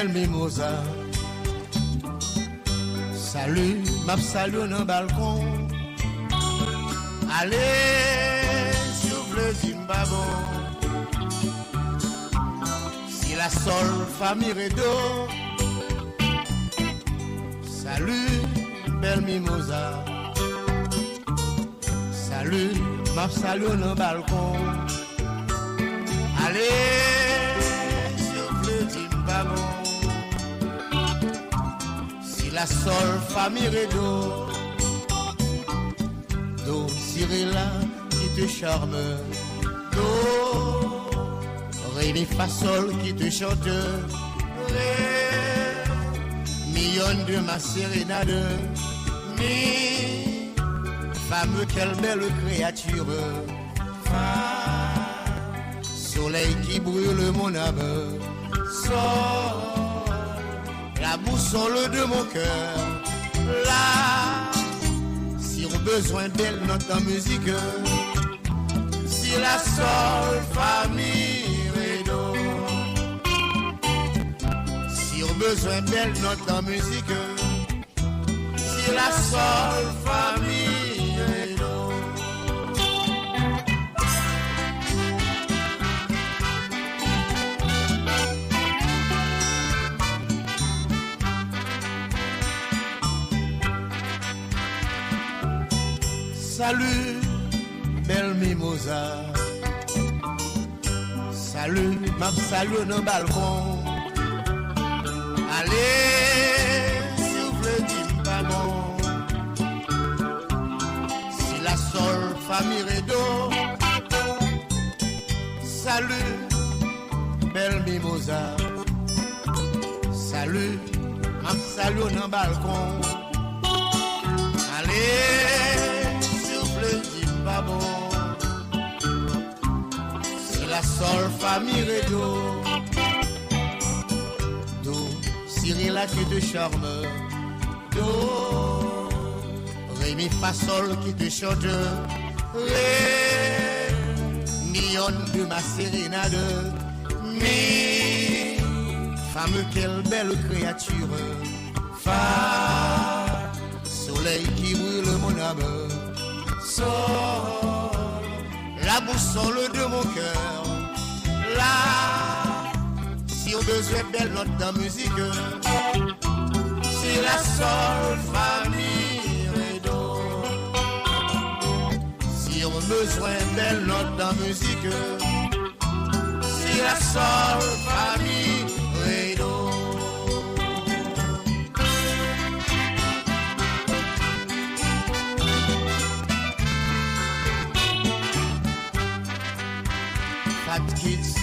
belle mimosa. Salut, m'a salué dans le balcon. Allez, souffle Zimbabwe. Si la sol, famille Redo. Salut, belle mimosa. Salut, m'a salué dans le balcon. Allez, souffle Zimbabwe. Si la sol, famille Redo. Do, Cyrilla, qui te charme. Do, ré, mi, fa, sol, qui te chante. Ré, millionne de ma sérénade. Mi, femme, quelle belle créature. Fa, soleil qui brûle mon âme. Sol, la boussole de mon cœur. Là, si on a besoin d'elle, notre musique. Si la sol, famille, Redo. Si on a besoin d'elle, notre musique. Si la sol, famille, Redo. Salut, belle mimosa. Salut, m'a salué dans le balcon. Allez, souffle Zimbabwe. Si la sol, famille Redo. Salut, belle mimosa. Salut, m'a salué dans le balcon. Allez, Zimbabwe. C'est la sol famille Redo. Do, Cyrilla qui te charme. Do, ré, mi, fa, sol qui te chante. Ré, millionne de ma sérénade. Mi, femme quelle belle créature. Fa, soleil qui brûle mon âme. Sol, la boussole de mon cœur. Là, si on besoin d'elle, notre musique. C'est la sol, famille Redo. Si on besoin d'elle, notre musique. C'est la sol, famille Redo. Fat Kids